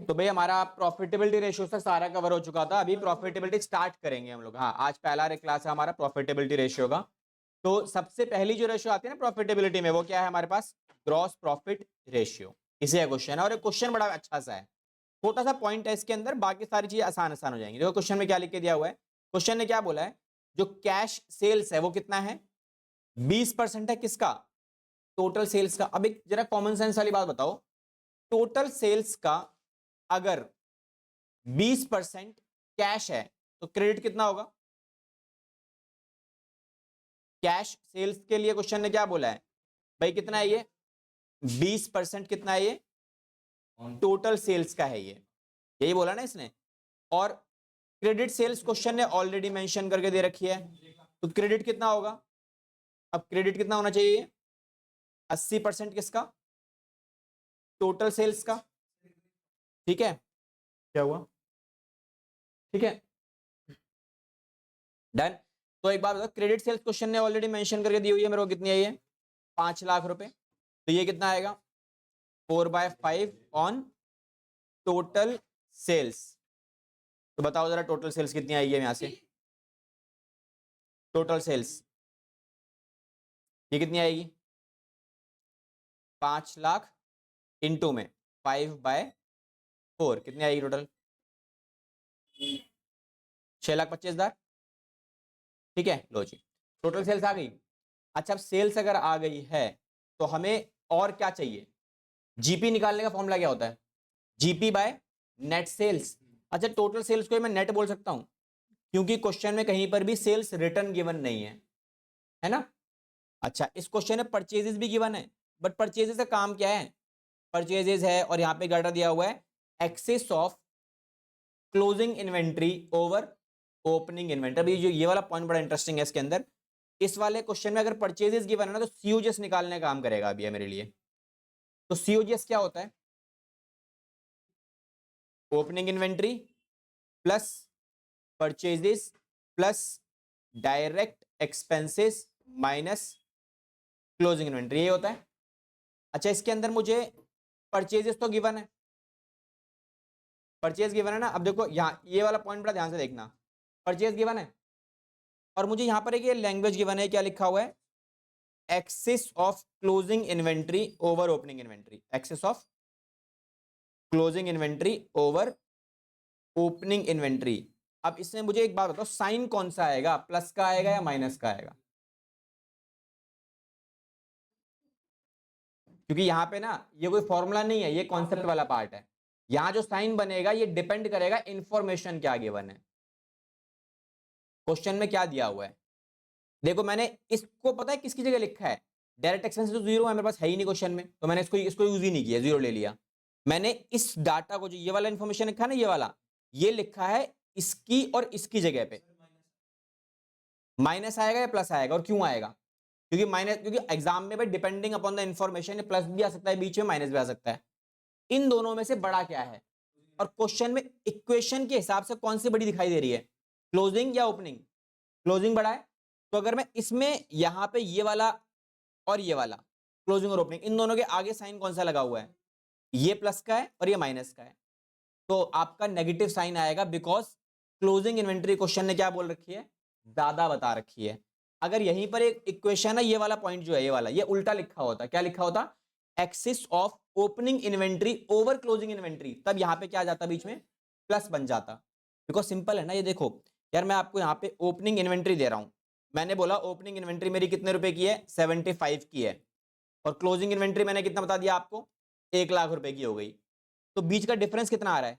तो भाई हमारा प्रॉफिटेबिलिटी रेशियो तक सारा कवर हो चुका था, अभी प्रॉफिटेबिलिटी स्टार्ट करेंगे हम लोग। हाँ, आज पहला क्लास है हमारा प्रॉफिटेबिलिटी रेशियो का। तो सबसे पहली जो रेशियो आती है ना प्रॉफिटेबिलिटी में, वो क्या है हमारे पास? Gross profit ratio. इसे क्वेश्चन है, और क्वेश्चन बड़ा अच्छा सा है, छोटा सा पॉइंट है इसके अंदर, बाकी सारी चीजें आसान आसान हो जाएंगी। देखो क्वेश्चन में क्या लिख के दिया हुआ है। क्वेश्चन ने क्या बोला है, जो कैश सेल्स है वो कितना है? 20% है। किसका? टोटल सेल्स का। अब एक जरा कॉमन सेंस वाली बात बताओ, टोटल सेल्स का अगर 20% कैश है तो क्रेडिट कितना होगा? कैश सेल्स के लिए क्वेश्चन ने क्या बोला है भाई, कितना है ये? 20% कितना है ये? टोटल सेल्स का है ये, यही बोला ना इसने। और क्रेडिट सेल्स क्वेश्चन ने ऑलरेडी मेंशन करके दे रखी है, तो क्रेडिट कितना होगा? अब क्रेडिट कितना होना चाहिए? 80% किसका? टोटल सेल्स का। ठीक है, क्या हुआ? ठीक है, डन। तो एक बात बताओ, क्रेडिट सेल्स क्वेश्चन ने ऑलरेडी मेंशन करके दी हुई है मेरे को, कितनी है ये? 5 लाख रुपए। तो ये कितना आएगा? 4/5 ऑन टोटल सेल्स। तो बताओ जरा टोटल सेल्स कितनी आई है यहां से? टोटल सेल्स ये कितनी आएगी? 5 लाख इंटू में 5/4 कितनी आएगी टोटल? 6,25,000। ठीक है, लो जी, टोटल सेल्स आ गई। अच्छा, अब सेल्स अगर आ गई है तो हमें और क्या चाहिए? जीपी निकालने का फॉर्मूला क्या होता है? GP by net sales. अच्छा, टोटल सेल्स को मैं नेट बोल सकता हूं, क्योंकि क्वेश्चन में कहीं पर भी सेल्स रिटर्न गिवन नहीं है ना। अच्छा, इस क्वेश्चन में परचेजेस भी गिवन है, बट परचेजेस का काम क्या है? परचेजेस है और यहाँ पे डाटा दिया हुआ है excess of closing inventory over opening inventory. अभी जो ये वाला पॉइंट बड़ा इंटरेस्टिंग है इसके अंदर। इस वाले क्वेश्चन में अगर परचेजेस गिवन है ना, तो सीओजीएस निकालने का काम करेगा अभी है मेरे लिए। तो सीओजीएस क्या होता है? Opening inventory plus purchases plus direct expenses minus closing inventory, ये होता है। अच्छा, इसके अंदर मुझे परचेजेस तो गिवन है, परचेज गिवन है ना। अब देखो यहाँ ये वाला पॉइंट बड़ा ध्यान से देखना, परचेज गिवन है और मुझे यहाँ पर एक ये लैंग्वेज गिवन है, क्या लिखा हुआ है? Excess of closing inventory over opening inventory. Excess of closing inventory over opening inventory. अब इसमें मुझे एक बात बताओ, साइन कौन सा आएगा? प्लस का आएगा या माइनस का आएगा? क्योंकि यहाँ पे ना ये कोई फॉर्मूला नहीं है, ये कॉन्सेप्ट वाला पार्ट है। यहाँ जो साइन बनेगा ये डिपेंड करेगा इंफॉर्मेशन क्या गिवन है, क्वेश्चन में क्या दिया हुआ है। देखो मैंने इसको पता है किसकी जगह लिखा है? डायरेक्ट एक्सपेंस तो जीरो है मेरे पास, है ही नहीं क्वेश्चन में, तो मैंने इसको यूज ही नहीं किया, जीरो ले लिया। मैंने इस डाटा को, जो ये वाला इंफॉर्मेशन लिखा है ना, ये वाला, ये लिखा है इसकी और इसकी जगह पे। माइनस आएगा या प्लस आएगा, और क्यों आएगा? क्योंकि माइनस, क्योंकि एग्जाम में भाई depending upon the information plus भी आ सकता है बीच में, माइनस भी आ सकता है। इन दोनों में से बड़ा क्या है? और क्वेश्चन में इक्वेशन के हिसाब से कौन सी बड़ी दिखाई दे रही है, क्लोजिंग या ओपनिंग? क्लोजिंग बड़ा है। तो अगर मैं इसमें यहां पे ये वाला और ये वाला, क्लोजिंग और ओपनिंग, इन दोनों के आगे साइन कौन सा लगा हुआ है? ये प्लस का है और ये माइनस का है, तो आपका नेगेटिव साइन आएगा, बिकॉज क्लोजिंग इन्वेंट्री क्वेश्चन ने क्या बोल रखी है? ज्यादा बता रखी है। अगर यहीं पर एक इक्वेशन है, ये वाला पॉइंट जो है ये वाला, ये उल्टा लिखा होता, क्या लिखा होता? Axis of opening inventory over closing inventory, तब यहां पे क्या जाता बीच में? प्लस बन जाता। बिकॉज सिंपल है ना, ये देखो यार, मैं आपको यहाँ पे ओपनिंग इन्वेंट्री दे रहा हूं, मैंने बोला ओपनिंग इन्वेंट्री मेरी कितने रुपए की है? 75 की है, और क्लोजिंग इन्वेंट्री मैंने कितना बता दिया आपको? 1 लाख रुपए की हो गई। तो बीच का डिफरेंस कितना आ रहा है?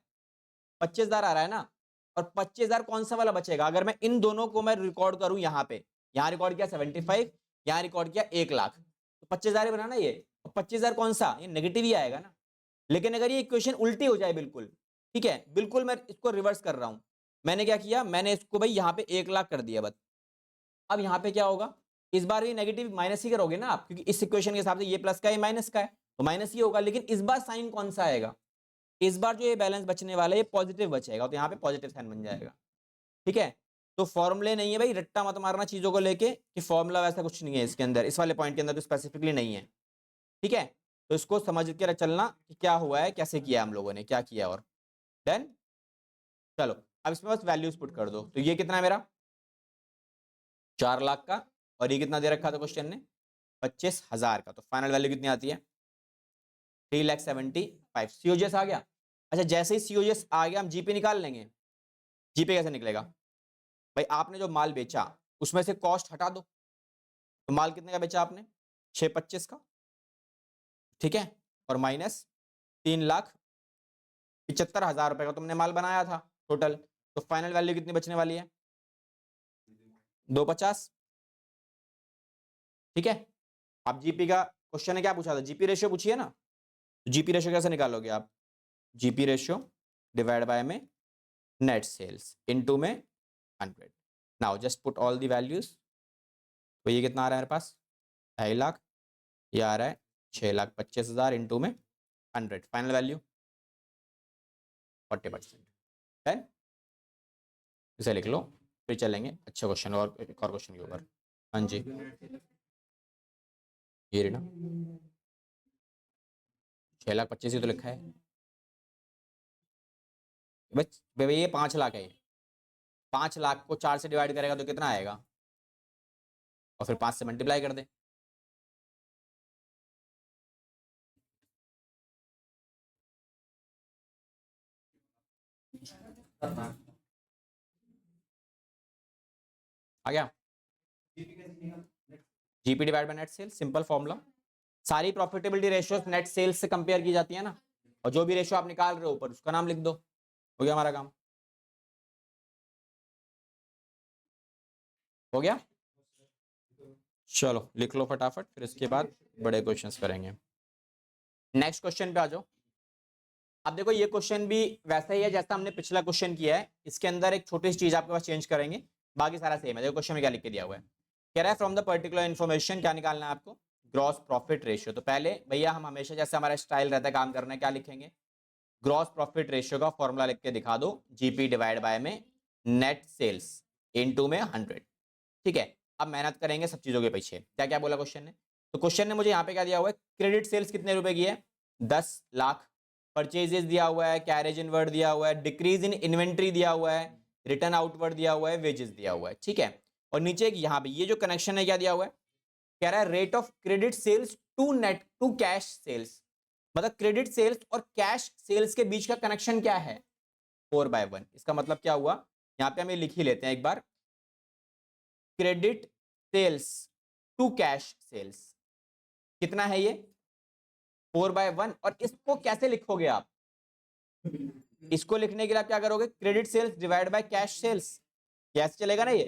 25,000 आ रहा है ना। और 25,000 कौन सा वाला बचेगा? अगर मैं इन दोनों को मैं रिकॉर्ड करूं यहाँ पे, यहाँ रिकॉर्ड किया 75, यहाँ रिकॉर्ड किया 1 लाख, तो 25,000 ही बना ना ये। और 25,000 कौन सा? ये नेगेटिव ही आएगा ना। लेकिन अगर ये इक्वेशन उल्टी हो जाए बिल्कुल, ठीक है, बिल्कुल मैं इसको रिवर्स कर रहा हूं, मैंने क्या किया? मैंने इसको भाई यहाँ पे 1 लाख कर दिया बस। अब यहाँ पे क्या होगा? इस बार ये नेगेटिव माइनस ही करोगे ना आप, क्योंकि इस इक्वेशन के हिसाब से ये प्लस का है, ये माइनस का है, तो माइनस ही होगा। लेकिन इस बार साइन कौन सा आएगा? इस बार जो ये बैलेंस बचने वाला है ये पॉजिटिव बचेगा, तो यहाँ पे पॉजिटिव साइन बन जाएगा। ठीक है, तो फॉर्मूले नहीं है भाई, रट्टा मत मारना चीजों को लेके कि फॉर्मूला वैसा कुछ नहीं है इसके अंदर, इस वाले पॉइंट के अंदर तो स्पेसिफिकली नहीं है। ठीक है, तो इसको समझ के चलना कि क्या हुआ है, कैसे किया हम लोगों ने, क्या किया और डन। चलो अब इसमें बस वैल्यूज पुट कर दो। तो ये कितना है मेरा 4 लाख का, और ये कितना दे रखा था क्वेश्चन ने 25,000 का। तो फाइनल वैल्यू कितनी आती है 3,75,000। सीओजीएस आ गया। अच्छा जैसे ही सीओजीएस आ गया हम जीपी निकाल लेंगे। जीपी कैसे निकलेगा भाई, आपने जो माल बेचा उसमें से कॉस्ट हटा दो। तो माल कितने का बेचा आपने 625 का, ठीक है, और माइनस 3,75,000 रुपए का तुमने माल बनाया था टोटल। तो फाइनल वैल्यू कितनी बचने वाली है 250, ठीक है। अब जीपी का क्वेश्चन ने क्या पूछा था, जीपी रेशियो पूछिए ना। तो जीपी रेशियो कैसे निकालोगे आप, जीपी रेशियो डिवाइड बाय में नेट सेल्स इनटू में 100। Now just put all the values. तो ये कितना आ रहा है मेरे पास 2.5 लाख, ये आ रहा है 6,25,000 इनटू में 100। फाइनल वैल्यू 40%, है। इसे लिख लो, फिर चलेंगे अच्छा क्वेश्चन और एक और क्वेश्चन के ऊपर। हाँ जी ये रही ना 6,25,000 ही तो लिखा है बस भाई, ये 5 लाख है। 5 लाख को 4 से डिवाइड करेगा तो कितना आएगा, और फिर 5 से मल्टीप्लाई कर दे। आ गया GP divide by net sales, simple formula. सारी प्रॉफिटेबिलिटी रेशियोस नेट सेल्स से कंपेयर की जाती है ना, और जो भी रेशियो आप निकाल रहे हो ऊपर उसका नाम लिख दो, हो गया हमारा काम। हो गया, चलो लिख लो फटाफट, फिर इसके बाद बड़े क्वेश्चंस करेंगे। नेक्स्ट क्वेश्चन पे आ जाओ। अब देखो ये क्वेश्चन भी वैसा ही है जैसा हमने पिछला क्वेश्चन किया है। इसके अंदर एक छोटी सी चीज आपके पास चेंज करेंगे, बाकी सारा सेम है। देखो क्वेश्चन में क्या लिख के दिया हुआ है, कह रहा है फ्रॉम द पर्टिकुलर इन्फॉर्मेशन क्या निकालना है आपको, ग्रॉस प्रॉफिट रेशियो। तो पहले भैया हम हमेशा जैसे हमारा स्टाइल रहता है काम करना है, क्या लिखेंगे ग्रॉस प्रॉफिट रेशियो का फॉर्मूला लिख के दिखा दो, जीपी डिवाइड बाय में नेट सेल्स इनटू में 100, ठीक है। अब मेहनत करेंगे सब चीजों के पीछे, क्या क्या बोला क्वेश्चन ने। तो क्वेश्चन ने मुझे यहाँ पे क्या दिया हुआ है, क्रेडिट सेल्स कितने रुपए की है 10 लाख, परचेजेस दिया हुआ है, कैरेज इनवर्ड दिया हुआ है, डिक्रीज इन इन्वेंट्री दिया हुआ है, रिटर्न आउटवर्ड दिया हुआ है, वेजेस दिया हुआ है, ठीक है। और नीचे यहाँ पे ये जो कनेक्शन है क्या दिया हुआ है, कह रहा है rate of credit sales to net to cash sales, मतलब क्रेडिट सेल्स और कैश सेल्स के बीच का कनेक्शन क्या है 4/1। इसका मतलब क्या हुआ, यहाँ पे हम ये लिख ही लेते हैं एक बार, credit sales to cash sales कितना है ये 4/1। और इसको कैसे लिखोगे आप, इसको लिखने के लिए आप क्या करोगे, credit sales divide by cash sales, कैसे चलेगा ना ये,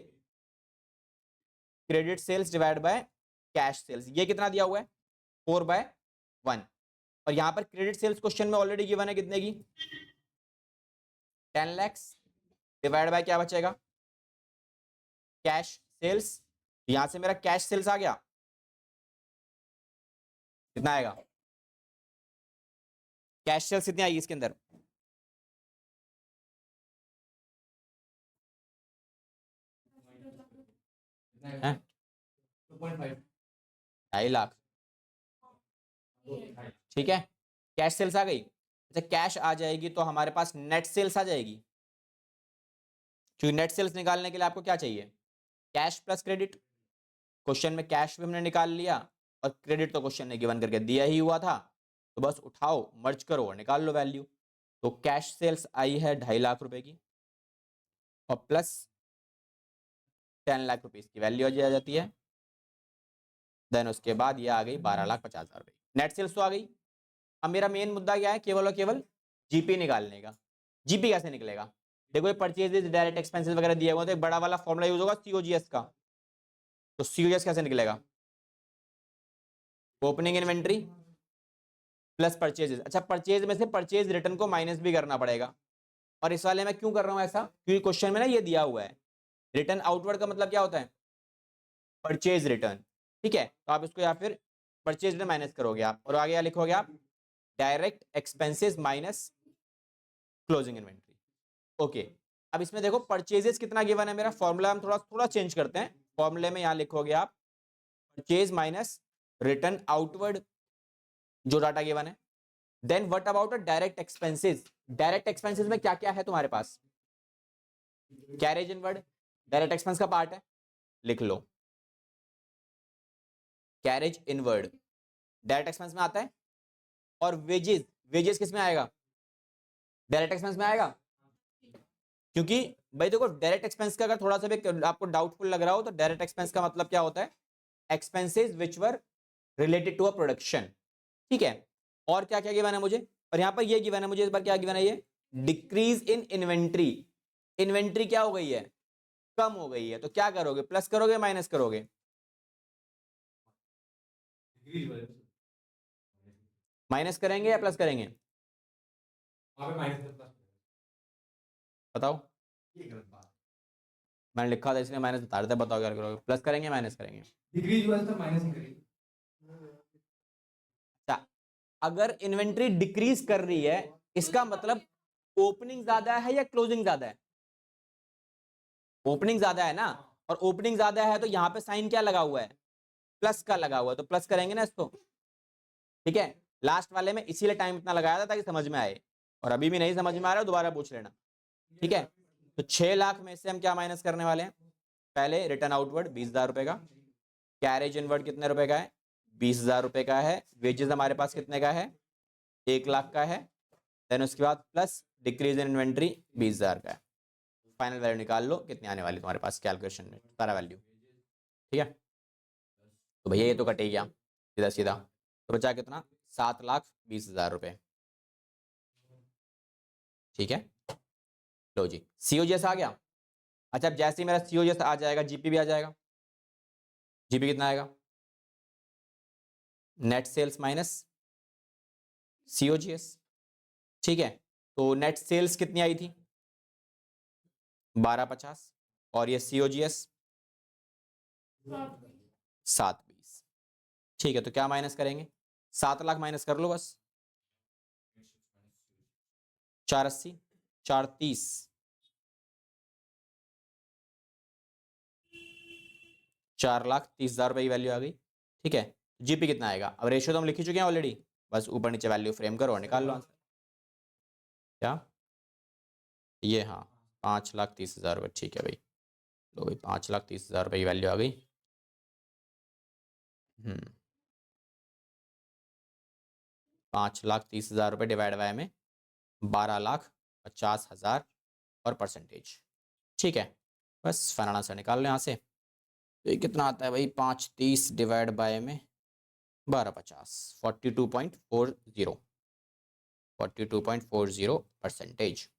credit sales divide by cash sales. ये कितना दिया हुआ है 4/1, और यहां पर क्रेडिट सेल्स क्वेश्चन में ऑलरेडी गिवन है कितने की 10 lakhs, डिवाइड बाय क्या बचेगा कैश सेल्स। यहां से मेरा कैश सेल्स आ गया, कितना आएगा कैश सेल्स कितनी आएगी इसके अंदर, है 2.5 लाख, ठीक है। कैश सेल्स आ गई, अच्छा कैश आ जाएगी तो हमारे पास नेट सेल्स आ जाएगी, क्योंकि नेट सेल्स निकालने के लिए आपको क्या चाहिए कैश प्लस क्रेडिट। क्वेश्चन में कैश भी हमने निकाल लिया और क्रेडिट तो क्वेश्चन ने गिवन करके दिया ही हुआ था, तो बस उठाओ मर्ज करो और निकाल लो वैल्यू। तो कैश सेल्स आई है 2.5 लाख रुपए की, और प्लस 10 लाख रुपीज की वैल्यू आ जाती है। देन उसके बाद ये आ गई 12,50,000 रुपए, नेट सेल्स तो आ गई। अब मेरा मेन मुद्दा क्या है, केवल और केवल जीपी निकालने का। जीपी कैसे निकलेगा, देखो ये परचेजेस डायरेक्ट एक्सपेंसेस वगैरह दिए हुए तो एक बड़ा वाला फॉर्मूला यूज होगा सीओजीएस का। तो सीओजीएस कैसे निकलेगा, ओपनिंग इन्वेंट्री प्लस परचेजेस। अच्छा परचेज में से परचेज रिटर्न को माइनस भी करना पड़ेगा, और इस वाले में क्यों कर रहा हूं ऐसा, क्योंकि क्वेश्चन में ना ये दिया हुआ है रिटर्न आउटवर्ड का मतलब क्या होता है परचेज रिटर्न, ठीक है। तो आप इसको या फिर परचेज रिटर्न माइनस करोगे आप, और आगे क्या लिखोगे आप direct expenses minus closing inventory, okay. अब इसमें देखो परचेजेस कितना गिवन है मेरा, फॉर्मूला हम थोड़ा थोड़ा चेंज करते हैं। फॉर्मूले में यहां लिखोगे आप परचेज माइनस रिटर्न आउटवर्ड जो डाटा गिवन है, then what about direct expenses, direct expenses में क्या क्या है तुम्हारे पास, कैरेज इनवर्ड डायरेक्ट एक्सपेंस का पार्ट है, लिख लो कैरेज इनवर्ड डायरेक्ट एक्सपेंस में आता है, और वेजेस, वेजेस किस में आएगा, डायरेक्ट एक्सपेंस में आएगा, क्योंकि भाई देखो डायरेक्ट एक्सपेंस का अगर थोड़ा सा भी आपको डाउटफुल लग रहा हो तो डायरेक्ट एक्सपेंस का मतलब क्या होता है, expenses which were related to a production, ठीक है। और क्या क्या गिवन है मुझे, और यहाँ पर ये गिवन है मुझे, इस बार क्या गिवन है, ये डिक्रीज इन इन्वेंट्री, इन्वेंट्री क्या हो गई है, कम हो गई है, तो क्या करोगे, प्लस करोगे माइनस करोगे, माइनस करेंगे या प्लस करेंगे, बताओ, मैंने लिखा था इसलिए माइनस बता रहा था, बताओ क्या करोगे, प्लस करेंगे माइनस करेंगे, डिक्रीज हुआ तो माइनस ही करेंगे। अगर इन्वेंट्री डिक्रीज कर रही है इसका मतलब ओपनिंग ज्यादा है या क्लोजिंग ज्यादा है, ओपनिंग ज्यादा है ना, और ओपनिंग ज्यादा है तो यहाँ पे साइन क्या लगा हुआ है, प्लस का लगा हुआ है, तो प्लस करेंगे ना इसको, ठीक है। लास्ट वाले में इसीलिए टाइम इतना लगाया था ताकि समझ में आए, और अभी भी नहीं समझ में आ रहा है दोबारा पूछ लेना, ठीक है। तो 6 लाख में से हम क्या माइनस करने वाले हैं, पहले रिटर्न आउटवर्ड 20,000 रुपए का, कैरेज इनवर्ड कितने रुपए का है, 20,000 रुपए का है, वेजेस हमारे पास कितने का है, 1 लाख का है, देन उसके बाद प्लस डिक्रीज इन इन्वेंट्री 20,000 का है, फाइनल वैल्यू निकाल लो कितनी आने वाली तुम्हारे पास कैलकुलेशन में सारा वैल्यू, ठीक है। तो भैया ये तो कट ही गया सीधा सीधा, तो बचा कितना, 7,20,000 रुपए, ठीक है। लो जी सीओजीएस आ गया, अच्छा अब जैसे ही मेरा सीओजीएस आ जाएगा जीपी भी आ जाएगा, जीपी कितना आएगा, नेट सेल्स माइनस सीओजीएस, ठीक है। तो नेट सेल्स कितनी आई थी 1250, और ये सीओजीएस 720, ठीक है। तो क्या माइनस करेंगे, 7 लाख माइनस कर लो बस, 480, 430, 4,30,000 रुपए की वैल्यू आ गई, ठीक है। जीपी कितना आएगा, अब रेशियो तो हम लिख ही चुके हैं ऑलरेडी, बस ऊपर नीचे वैल्यू फ्रेम करो और निकाल लो आंसर, क्या ये, हाँ 5,30,000 रुपये, ठीक है भाई, तो भाई 5,30,000 रुपये की वैल्यू आ गई, 5,30,000 रुपये डिवाइड बाय में 12,50,000 और परसेंटेज, ठीक है। बस फाइनल आंसर निकाल लो यहाँ से, तो ये कितना आता है भाई, 530 डिवाइड बाय में 1250, 42.40, 42.40%,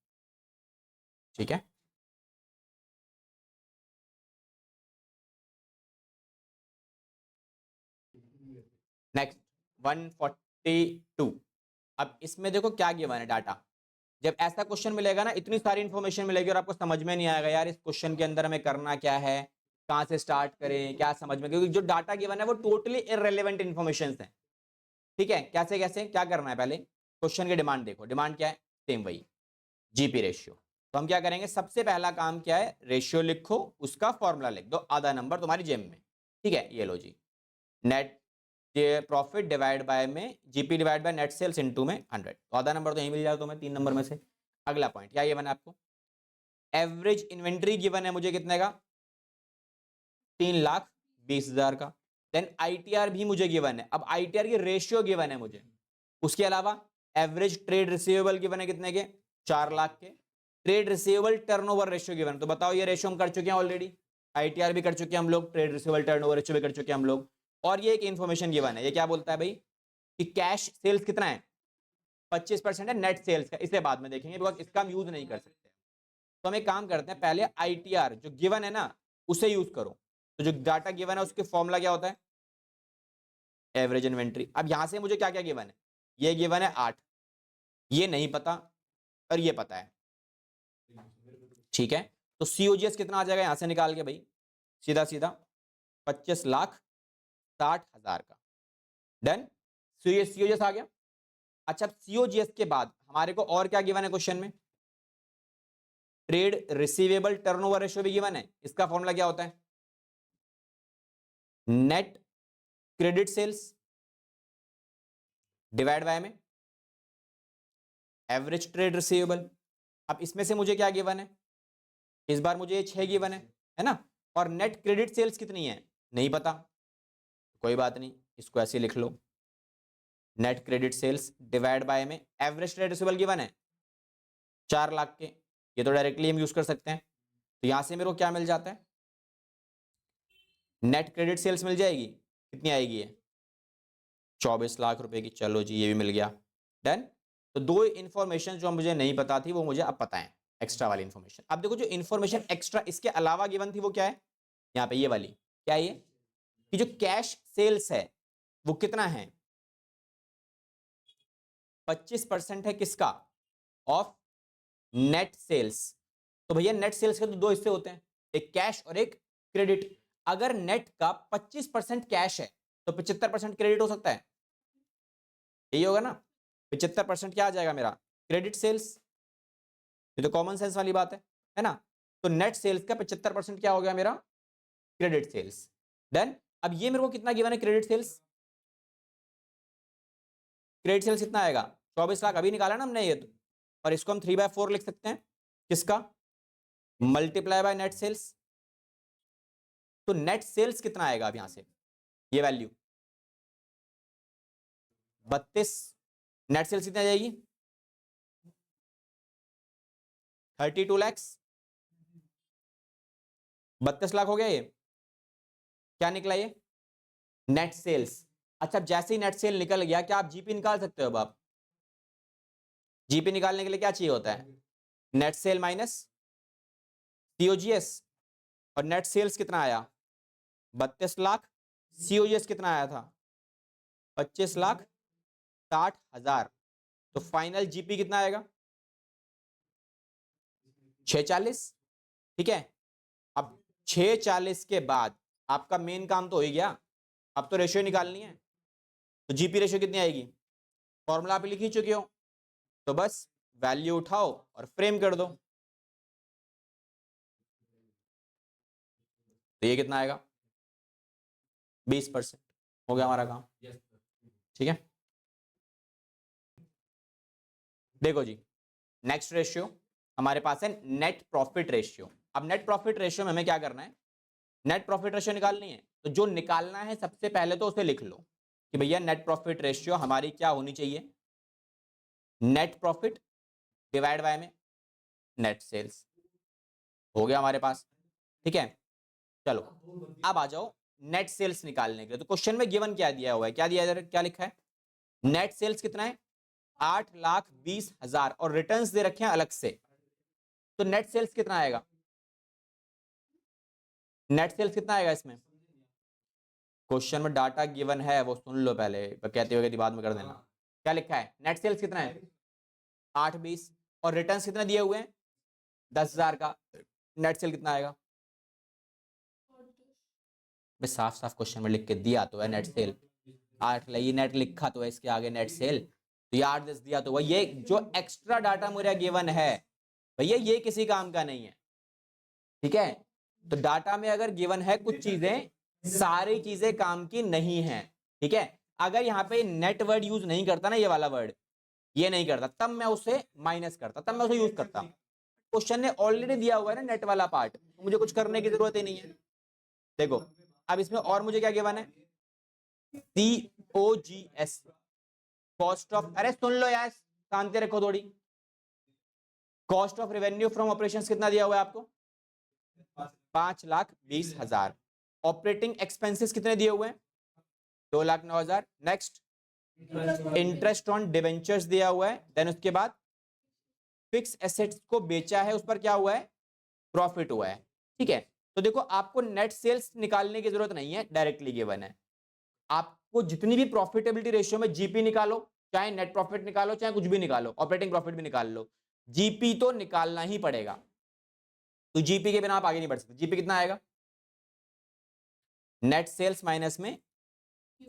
ठीक है। नेक्स्ट 142, अब इसमें देखो क्या गिवन है डाटा, जब ऐसा क्वेश्चन मिलेगा ना इतनी सारी इंफॉर्मेशन मिलेगी और आपको समझ में नहीं आएगा यार इस क्वेश्चन के अंदर हमें करना क्या है, कहाँ से स्टार्ट करें, क्या समझ में, क्योंकि जो डाटा गिवन है वो टोटली इररेलेवेंट इन्फॉर्मेशन है, ठीक है। कैसे कैसे क्या करना है, पहले क्वेश्चन की डिमांड देखो, डिमांड क्या है, सेम वही जीपी रेशियो, तो हम क्या करेंगे, सबसे पहला काम क्या है, रेशियो लिखो, उसका फॉर्मूला लिख दो, आधा नंबर तुम्हारी जेब में, ठीक है। ये लो जी, नेट प्रॉफिट डिवाइड बाय में GP divide by net sales into में 100, तो आधा नंबर तो यही मिल जाएगा तुम्हें 3 नंबर में से। अगला पॉइंट क्या ये बना आपको, एवरेज इन्वेंट्री गिवन है मुझे कितने का, 3,20,000 का, देन आईटीआर भी मुझे गिवन है, अब आईटीआर की रेशियो गिवन है मुझे, उसके अलावा एवरेज ट्रेड रिसीवेबल गिवन है कितने के, 4 लाख के, trade receivable turnover ratio given, तो बताओ ये रेशियो हम कर चुके हैं ऑलरेडी, आईटीआर भी कर चुके हैं हम लोग, ट्रेड रिसीवेबल टर्नओवर रेशियो भी कर चुके हैं हम लोग, और ये एक इन्फॉर्मेशन गिवन है, ये क्या बोलता है भाई कि कैश सेल्स कितना है, 25% है नेट सेल्स का, इसे बाद में देखेंगे बिकॉज इसका हम यूज नहीं कर सकते, तो हम एक काम करते हैं पहले आईटीआर जो गिवन है ना उसे यूज करो, तो जो डाटा गिवन है उसके फॉर्मूला क्या होता है, एवरेज इन्वेंट्री। अब यहां से मुझे क्या क्या गिवन है, ये गिवन है 8, ये नहीं पता और ये पता है, ठीक है। तो सीओजीएस कितना आ जाएगा यहां से निकाल के भाई, सीधा सीधा 25,60,000 का, डन, सीओजीएस आ गया। अच्छा सीओजीएस के बाद हमारे को और क्या गिवन है क्वेश्चन में, ट्रेड रिसीवेबल टर्नओवर रेशियो भी गिवन है, इसका फॉर्मूला क्या होता है, net credit sales divide by में एवरेज ट्रेड रिसीवेबल। अब इसमें से मुझे क्या गिवन है, इस बार मुझे ये 6 गिवन है ना, और नेट क्रेडिट सेल्स कितनी है नहीं पता, कोई बात नहीं, इसको ऐसे लिख लो, net credit sales divide by में एवरेज ट्रेड रिसीवेबल गिवन है 4 लाख के, ये तो डायरेक्टली हम यूज कर सकते हैं। तो यहां से मेरे को क्या मिल जाता है, नेट क्रेडिट सेल्स मिल जाएगी, कितनी आएगी ये 24 लाख रुपए की। चलो जी, ये भी मिल गया, डन। तो 2 इंफॉर्मेशन जो मुझे नहीं पता थी वो मुझे अब पता है, एक्स्ट्रा वाली इंफॉर्मेशन। अब देखो जो इंफॉर्मेशन एक्स्ट्रा इसके अलावा गिवन थी वो क्या है, यहाँ पे ये वाली, क्या है ये, कि जो कैश सेल्स है वो कितना है, 25% है किसका, ऑफ नेट सेल्स। तो भैया नेट सेल्स के तो 2 हिस्से होते हैं, एक कैश और एक क्रेडिट। अगर नेट का 25% कैश है तो 75% क्रेडिट हो सकता है, यही होगा ना, 75% क्या आ जाएगा मेरा, क्रेडिट सेल्स। ये तो कॉमन सेंस वाली बात है ना। तो नेट सेल्स का 75% क्या हो गया मेरा, क्रेडिट सेल्स, डन। अब ये मेरे को कितना गिवन है क्रेडिट सेल्स, क्रेडिट सेल्स कितना आएगा 24 लाख, अभी निकाला ना हमने ये तो, और इसको हम 3/4 लिख सकते हैं, किसका, मल्टीप्लाई बाय नेट सेल्स। तो नेट सेल्स कितना आएगा अब यहां से, ये वैल्यू 32, नेट सेल्स कितनी आ जाएगी 32 लाख, 32 लाख हो गया, ये क्या निकला ये नेट सेल्स। अच्छा, जैसे ही नेट सेल निकल गया, क्या आप जीपी निकाल सकते हो, अब आप जीपी निकालने के लिए क्या चाहिए होता है, नेट सेल माइनस सीओजीएस, और नेट सेल्स कितना आया 32 लाख, सीओजीएस कितना आया था 25,60,000, तो फाइनल जीपी कितना आएगा 640, ठीक है। अब 640 के बाद आपका मेन काम तो हो ही गया, अब तो रेशियो निकालनी है। तो जीपी रेशियो कितनी आएगी, फॉर्मूला आप लिख ही चुके हो, तो बस वैल्यू उठाओ और फ्रेम कर दो। तो ये कितना आएगा 20%, हो गया हमारा काम, ठीक है। देखो जी, नेक्स्ट रेशियो हमारे पास है नेट प्रॉफिट रेशियो। अब नेट प्रॉफिट रेशियो में हमें क्या करना है, नेट प्रॉफिट रेशियो निकालनी है। तो जो निकालना है सबसे पहले तो उसे लिख लो कि भैया नेट प्रॉफिट रेशियो हमारी क्या होनी चाहिए, नेट प्रॉफिट डिवाइड बाय में नेट सेल्स, हो गया हमारे पास, ठीक है। चलो अब आ जाओ नेट सेल्स निकालने के लिए। तो क्वेश्चन में गिवन क्या दिया हुआ है, क्या दिया है, क्या लिखा है, नेट सेल्स कितना है 8,20,000 और रिटर्न्स दे रखे हैं अलग से। तो नेट सेल्स कितना आएगा, नेट सेल्स कितना आएगा इसमें, क्वेश्चन में डाटा गिवन है वो सुन लो पहले, कहते हुए बाद में कर देना। क्या लिखा है, नेट सेल्स कितना है 8,20 और रिटर्न्स कितना दिए हुए हैं 10,000 का, नेट सेल कितना आएगा, साफ साफ क्वेश्चन में लिख के दिया तो है नेट सेल 8, ये नेट लिखा तो है इसके आगे नेट सेल, तो ये 8-10 दिया तो वह, ये जो एक्स्ट्रा डाटा मेरा गिवन है भैया ये किसी काम का नहीं है, ठीक है। तो डाटा में अगर गिवन है कुछ चीजें, सारी चीजें काम की नहीं है, ठीक है। अगर यहाँ पे नेट वर्ड यूज नहीं करता ना, ये वाला वर्ड ये नहीं करता, तब मैं उसे माइनस करता, तब मैं उसे यूज करता। क्वेश्चन ने ऑलरेडी दिया हुआ है ना नेट वाला पार्ट, तो मुझे कुछ करने की जरूरत ही नहीं है। देखो अब इसमें और मुझे क्या गिवन है, COGS, कॉस्ट ऑफ, अरे सुन लो यार, शांति रखो थोड़ी, cost of revenue from operations कितना दिया हुआ है आपको 5,20,000, ऑपरेटिंग एक्सपेंसेस कितने दिए हुए हैं 2,09,000, नेक्स्ट इंटरेस्ट ऑन डिवेंचर्स दिया हुआ है, देन उसके बाद फिक्स एसेट्स को बेचा है, उस पर क्या हुआ है प्रॉफिट हुआ है, ठीक है। तो देखो आपको नेट सेल्स निकालने की जरूरत नहीं है, डायरेक्टली गिवन है। आपको जितनी भी प्रॉफिटेबिलिटी रेशियो में जीपी निकालो, चाहे नेट प्रॉफिट निकालो, चाहे कुछ भी निकालो, ऑपरेटिंग प्रॉफिट भी निकाल लो, जीपी तो निकालना ही पड़ेगा। तो जीपी के बिना आप आगे नहीं बढ़ सकते। जीपी कितना आएगा, नेट सेल्स माइनस में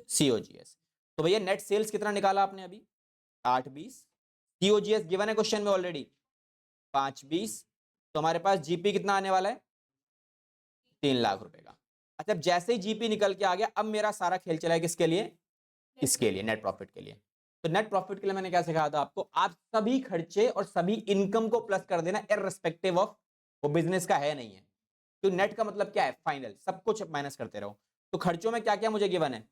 सीओजीएस। तो भैया नेट सेल्स कितना निकाला आपने अभी 8,20, सीओजीएस गिवन है क्वेश्चन में ऑलरेडी 5,20, तो हमारे पास जीपी कितना आने वाला है 3 लाख रुपए का। अच्छा, जैसे ही जीपी निकल के आ गया, अब मेरा सारा खेल चला है किसके लिए, इसके लिए, नेट प्रॉफिट के लिए। तो नेट प्रॉफिट के लिए मैंने क्या सिखाया था आपको, आप सभी खर्चे और सभी इनकम को प्लस कर देना इररिस्पेक्टिव ऑफ वो बिजनेस का है नहीं है। तो नेट का मतलब क्या है, फाइनल, सब कुछ माइनस करते रहो। तो खर्चों में क्या क्या मुझे गिवन है,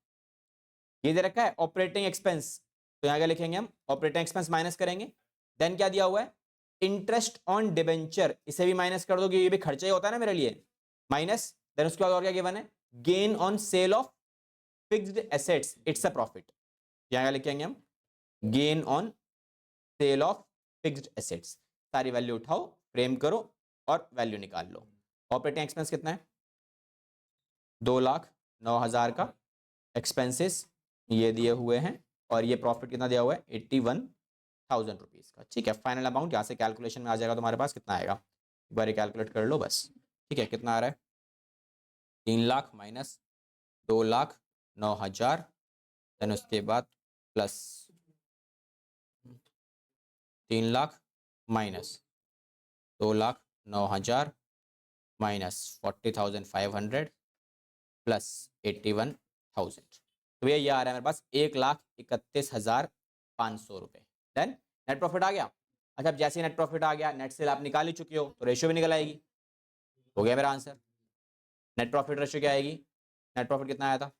ये दे रखा है ऑपरेटिंग एक्सपेंस, तो यहाँ क्या लिखेंगे हम, ऑपरेटिंग एक्सपेंस माइनस करेंगे। देन क्या दिया हुआ है, इंटरेस्ट ऑन डिबेंचर, इसे भी माइनस कर दो कि ये भी खर्चा ही होता है ना मेरे लिए, माइनस। देन उसके बाद और क्या गिवन है, gain on sale of fixed assets, it's a profit, यहाँ क्या लिखेंगे हम, gain on sale of fixed assets. सारी वैल्यू उठाओ, फ्रेम करो और वैल्यू निकाल लो। ऑपरेटिंग एक्सपेंस कितना है, 2,09,000 का एक्सपेंसेस ये दिए हुए हैं, और ये प्रॉफिट कितना दिया हुआ है, 81,000 रुपीज़ का। ठीक है, फाइनल अमाउंट यहाँ से कैलकुलेशन में आ जाएगा तुम्हारे पास, कितना आएगा एक बार कैलकुलेट कर लो बस। ठीक है, कितना आ रहा है, 3 लाख माइनस 2,09,000, देन उसके बाद plus 3 lakh minus 2,09,000 minus 40,500 plus 81,000, तो भैया ये आ रहा है मेरे पास 1,31,500 रुपये। देन नेट प्रॉफिट आ गया। अच्छा, अब जैसे नेट प्रॉफिट आ गया, नेट सेल आप निकाल ही चुके हो, तो रेशियो भी निकल आएगी। हो गया मेरा आंसर। नेट प्रॉफिट रेशियो क्या आएगी, नेट प्रॉफिट कितना आया था,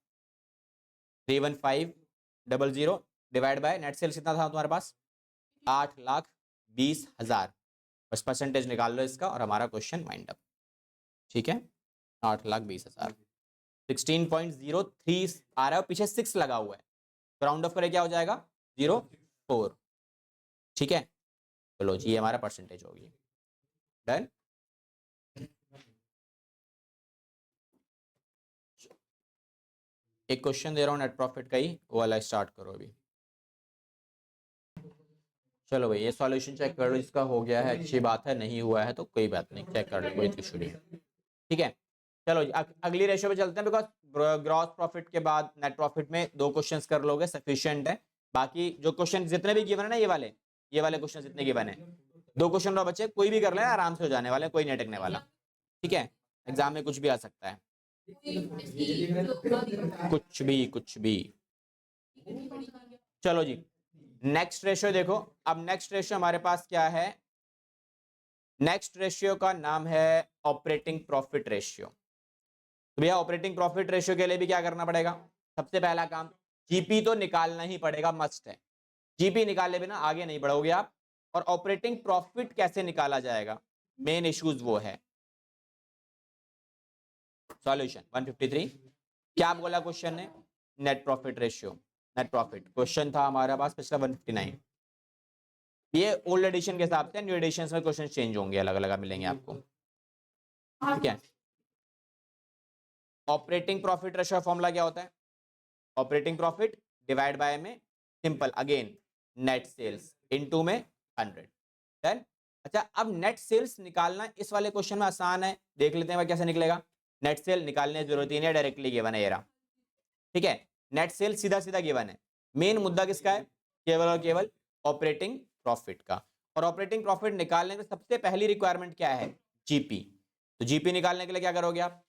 31500 डिवाइड बाय नेट सेल्स कितना था तुम्हारे पास, 8,20,000। बस परसेंटेज निकाल लो इसका और हमारा क्वेश्चन माइंड अप। ठीक है, 8,20,000, 16.03 आ रहा है, पीछे 6 लगा हुआ है, तो राउंड ऑफ करे क्या हो जाएगा, 0.4। ठीक है, चलो जी, ये हमारा परसेंटेज होगी। डन। एक क्वेश्चन दे रहा हूँ नेट प्रॉफिट का ही, वो वाला स्टार्ट करो अभी। चलो भाई, ये सॉल्यूशन चेक कर लो, इसका हो गया है, अच्छी बात है, नहीं हुआ है तो कोई बात नहीं, चेक कर लो, कोई इशू नहीं है। ठीक है, चलो जी, अगली रेशियो पे चलते हैं, बिकॉज ग्रॉस प्रॉफिट के बाद नेट प्रॉफिट में 2 क्वेश्चंस कर लोगे, सफिशिएंट है। बाकी जो क्वेश्चन जितने भी गिवन है ना, ये वाले क्वेश्चन जितने गिवन है, 2 क्वेश्चन और बच्चे, कोई भी कर लेना, आराम से हो जाने वाले, कोई नहीं अटकने वाला। ठीक है, एग्जाम में कुछ भी आ सकता है, कुछ भी। चलो जी, नेक्स्ट रेशियो देखो। अब नेक्स्ट रेशियो हमारे पास क्या है, नेक्स्ट रेशियो का नाम है ऑपरेटिंग प्रॉफिट रेशियो। तो भैया ऑपरेटिंग प्रॉफिट रेशियो के लिए भी क्या करना पड़ेगा, सबसे पहला काम, जीपी तो निकालना ही पड़ेगा, मस्ट है। जीपी निकाले बिना आगे नहीं बढ़ोगे आप। और ऑपरेटिंग प्रॉफिट कैसे निकाला जाएगा, मेन इश्यूज वो है। सॉल्यूशन 153, क्या बोला क्वेश्चन ने, net profit ratio, net profit question था हमारे पास पिछला 159। ये ओल्ड एडिशन के हिसाब से, न्यू एडिशन में क्वेश्चन चेंज होंगे, अलग अलग मिलेंगे आपको। ठीक है, ऑपरेटिंग प्रॉफिट रेशियो फॉर्मूला क्या होता है, ऑपरेटिंग प्रॉफिट डिवाइड बाय में, simple again, net sales into में 100। देन अच्छा, अब नेट सेल्स निकालना इस वाले क्वेश्चन में आसान है, देख लेते हैं कैसे निकलेगा। नेट सेल निकालने की जरूरत ही नहीं है, डायरेक्टली गिवन है ये रहा। ठीक है, नेट सेल सीधा सीधा गिवन है। मेन मुद्दा किसका है, केवल और केवल ऑपरेटिंग प्रॉफिट का। और ऑपरेटिंग प्रॉफिट निकालने में सबसे पहली रिक्वायरमेंट क्या है, जीपी। तो जीपी निकालने के लिए क्या करोगे आप,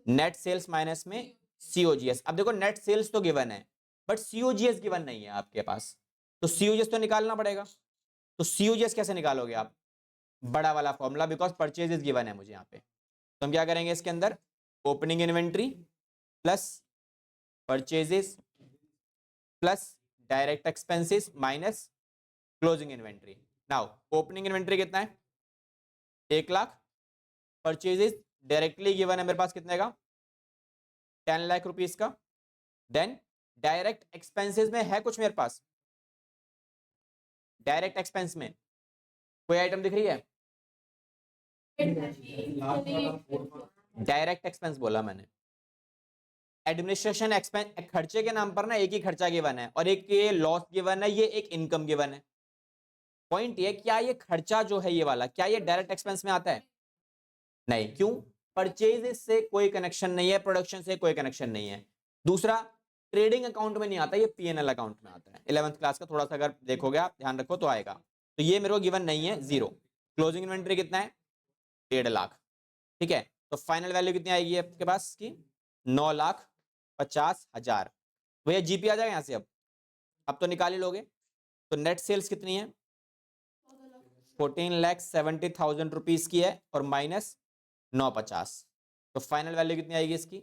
नेट सेल्स माइनस में सीओजीएस। अब देखो, नेट सेल्स तो गिवन है, बट सीओजीएस गिवन नहीं है आपके पास, तो सीओजीएस तो निकालना पड़ेगा। तो सीओजीएस कैसे निकालोगे आप, बड़ा वाला फॉर्मूला, बिकॉज परचेजेस गिवन है मुझे यहाँ पे। तो हम क्या करेंगे इसके अंदर, opening inventory plus purchases plus direct expenses minus closing inventory. Now opening inventory कितना है, 1 लाख, परचेजेस डायरेक्टली गिवन है मेरे पास कितने का, 10 लाख रुपीस का। देन डायरेक्ट एक्सपेंसेस में है कुछ मेरे पास, डायरेक्ट एक्सपेंस में कोई आइटम दिख रही है, डायरेक्ट एक्सपेंस बोला मैंने। एडमिनिस्ट्रेशन एक्सपेंस खर्चे के नाम पर ना एक ही खर्चा गिवन है और एक ये लॉस गिवन है, ये एक इनकम गिवन है। पॉइंट ये, क्या ये खर्चा जो है ये वाला, क्या ये डायरेक्ट एक्सपेंस में आता है, नहीं, क्यों, परचेजेस से कोई कनेक्शन नहीं है, प्रोडक्शन से कोई कनेक्शन नहीं है। दूसरा, ट्रेडिंग अकाउंट में नहीं आता, ये पीएनएल अकाउंट में आता है। 11th क्लास का थोड़ा सा अगर देखोगे आप, ध्यान रखो तो आएगा। तो ये मेरे को गिवन नहीं है, 0। क्लोजिंग इन्वेंट्री कितना है, 1.5 लाख। ठीक है, तो फाइनल वैल्यू कितनी आएगी आपके पास की, 9,50,000। भैया जीपी आ जाएगा यहाँ से। अब अब तो निकाल ही लोगे। तो नेट सेल्स कितनी है? 14,70,000 रुपीज की है और माइनस 950, तो फाइनल वैल्यू कितनी आएगी इसकी?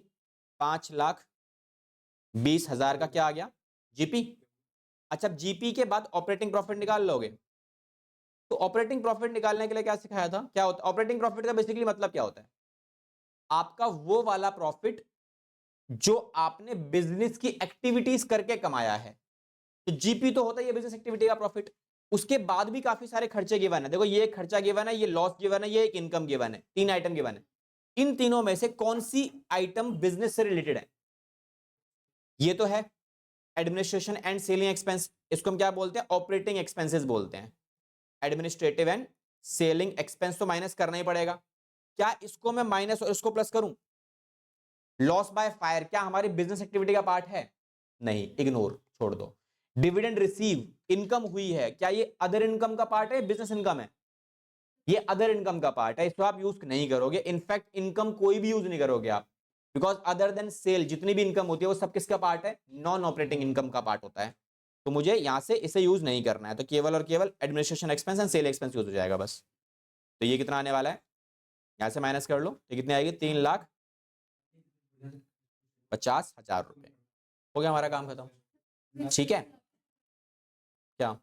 5,20,000 का क्या आ गया? जीपी। अच्छा, जीपी के बाद ऑपरेटिंग प्रॉफिट निकाल लोगे। तो ऑपरेटिंग प्रॉफिट निकालने के लिए क्या सिखाया था? क्या होता है ऑपरेटिंग प्रॉफिट का? बेसिकली मतलब क्या होता है? आपका वो वाला प्रॉफिट जो आपने बिजनेस की एक्टिविटीज करके कमाया है। तो जीपी तो होता है ये बिजनेस एक्टिविटी का प्रॉफिट। उसके बाद भी काफी सारे खर्चे गिवन है। देखो, ये एक खर्चा गिवन है, ये लॉस गिवन है, ये एक इनकम गिवन है, 3 आइटम गिवन है। इन तीनों में से कौन सी आइटम बिजनेस से रिलेटेड है? ये तो है एडमिनिस्ट्रेशन एंड सेलिंग एक्सपेंस, इसको हम क्या बोलते हैं? ऑपरेटिंग एक्सपेंसेस बोलते हैं। एडमिनिस्ट्रेटिव एंड सेलिंग एक्सपेंस तो माइनस करना ही पड़ेगा। क्या इसको मैं माइनस और इसको प्लस करूं? लॉस बाय फायर क्या हमारी बिजनेस एक्टिविटी का पार्ट है? नहीं, इग्नोर, छोड़ दो। डिविडेंड रिसीव, इनकम हुई है, क्या ये अदर इनकम का पार्ट है? बिजनेस इनकम है, ये अदर इनकम का पार्ट है, इसको आप यूज नहीं करोगे। इनफैक्ट इनकम कोई भी यूज नहीं करोगे आप, बिकॉज अदर देन सेल जितनी भी इनकम होती है वो सब किसका पार्ट है? नॉन ऑपरेटिंग इनकम का पार्ट होता है। तो मुझे यहां से इसे यूज नहीं करना है, तो केवल और केवल administration expense and sale expense use हो जाएगा बस। तो ये कितना आने वाला है? यहां से माइनस कर लो, तो कितनी आएगी? 3,50,000 रुपए। हो गया हमारा काम खत्म। ठीक है, क्या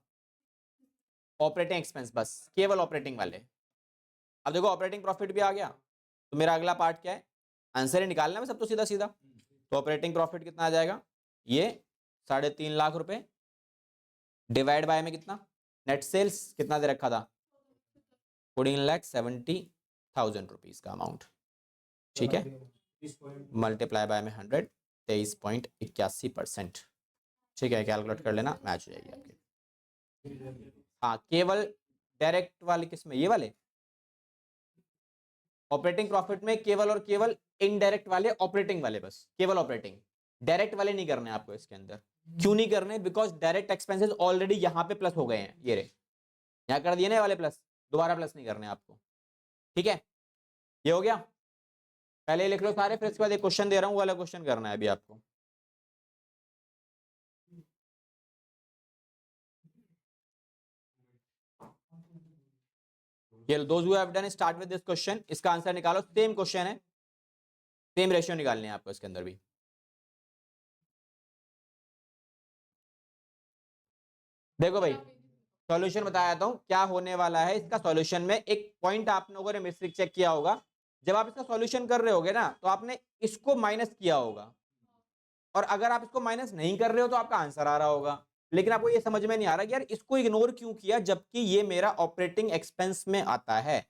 ऑपरेटिंग एक्सपेंस? बस केवल ऑपरेटिंग वाले। अब देखो ऑपरेटिंग प्रॉफिट भी आ गया, तो मेरा अगला पार्ट क्या है? आंसर ही निकालना है सब, तो सीधा सीधा। तो ऑपरेटिंग प्रॉफिट कितना आ जाएगा? ये 3.5 लाख रुपए डिवाइड बाय में कितना? नेट सेल्स कितना दे रखा था? 14,70,000 रुपीज का अमाउंट। ठीक है, मल्टीप्लाई बाय में 100, 23.81%। ठीक है, कैलकुलेट कर लेना, मैच हो जाएगी आपकी। हाँ, केवल डायरेक्ट वाले किसमें? ये वाले ऑपरेटिंग प्रॉफिट में केवल और केवल इनडायरेक्ट वाले, ऑपरेटिंग वाले, बस केवल ऑपरेटिंग। डायरेक्ट वाले नहीं करने आपको इसके अंदर। क्यों नहीं करने? बिकॉज डायरेक्ट एक्सपेंसेस ऑलरेडी यहां पे प्लस हो गए हैं, ये रे यहां कर दिए ना वाले प्लस, दोबारा प्लस नहीं करने आपको। ठीक है, ये हो गया। पहले लिख लो सारे, फिर इसके बाद एक क्वेश्चन दे रहा हूं, वाला क्वेश्चन करना है अभी आपको। ये those who have done start with this question, इसका आंसर निकालो। सेम क्वेश्चन है, सेम रेशियो निकालने हैं आपको इसके अंदर भी। देखो भाई, सॉल्यूशन बता देता हूं क्या होने वाला है इसका। सॉल्यूशन में एक पॉइंट आप लोगों ने मिस्टेक चेक किया होगा, जब आप इसका सॉल्यूशन कर रहे होगे ना, तो आपने इसको माइनस किया होगा, और अगर आप इसको माइनस नहीं कर रहे हो तो आपका आंसर आ रहा होगा। लेकिन आपको ये समझ में नहीं आ रहा कि यार इसको इग्नोर क्यों किया, जबकि ये मेरा ऑपरेटिंग एक्सपेंस में आता है।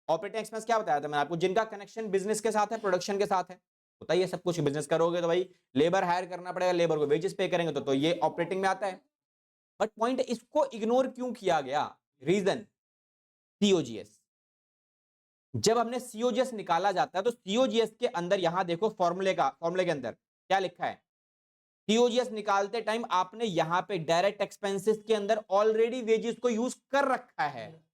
ऑपरेटिंग एक्सपेंस क्या बताया था मैंने आपको? जिनका कनेक्शन बिजनेस के साथ है, प्रोडक्शन के साथ है। होता ही है सब कुछ, बिजनेस करोगे तो भाई लेबर हायर करना पड़ेगा, लेबर को वेजेस पे करेंगे, तो ये ऑपरेटिंग में आता है। बट पॉइंट इसको इग्नोर क्यों किया गया? Reason COGS. जब हमने सीओजीएस निकाला जाता है तो सीओजीएस के अंदर यहां देखो फॉर्मूले के अंदर क्या लिखा है? सीओजीएस निकालते टाइम आपने यहां पे डायरेक्ट एक्सपेंसेस के अंदर ऑलरेडी वेजेस को यूज कर रखा है,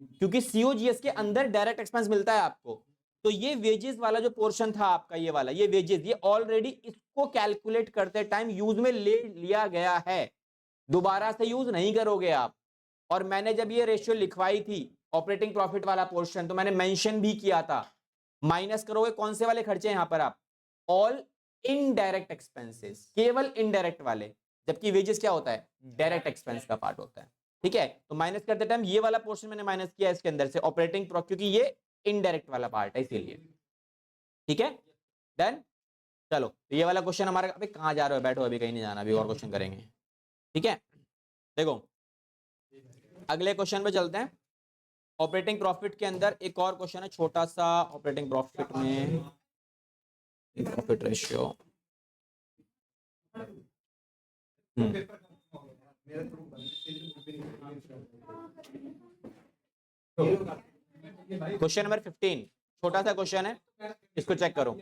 क्योंकि सीओजीएस के अंदर डायरेक्ट एक्सपेंस मिलता है आपको। तो ये वेजेस वाला जो पोर्शन था आपका, ये वाला, ये वेजेस, ये ऑलरेडी इसको कैलकुलेट करते टाइम यूज में ले लिया गया है, दोबारा से यूज नहीं करोगे आप। और मैंने जब ये रेशियो लिखवाई थी ऑपरेटिंग प्रॉफिट वाला पोर्शन, तो मैंने मेंशन भी किया था, माइनस करोगे कौन से वाले खर्चे यहां पर आप? ऑल इनडायरेक्ट एक्सपेंसेस, केवल इनडायरेक्ट वाले, जबकि वेजेस क्या होता है? डायरेक्ट एक्सपेंस का पार्ट होता है। ठीक है, तो माइनस करते टाइम ये वाला पोर्शन मैंने माइनस किया इसके अंदर से ऑपरेटिंग, क्योंकि ये इनडायरेक्ट वाला पार्ट है इसीलिए। ठीक है, डन। चलो, तो ये वाला क्वेश्चन हमारा, अभी कहां जा रहे हो? बैठो, अभी कहीं नहीं जाना, अभी और क्वेश्चन करेंगे। ठीक है, देखो अगले क्वेश्चन पे चलते हैं। ऑपरेटिंग प्रॉफिट के अंदर एक और क्वेश्चन है छोटा सा, ऑपरेटिंग प्रॉफिट में प्रॉफिट रेशियो। क्वेश्चन नंबर 15, छोटा सा क्वेश्चन है, इसको चेक करो,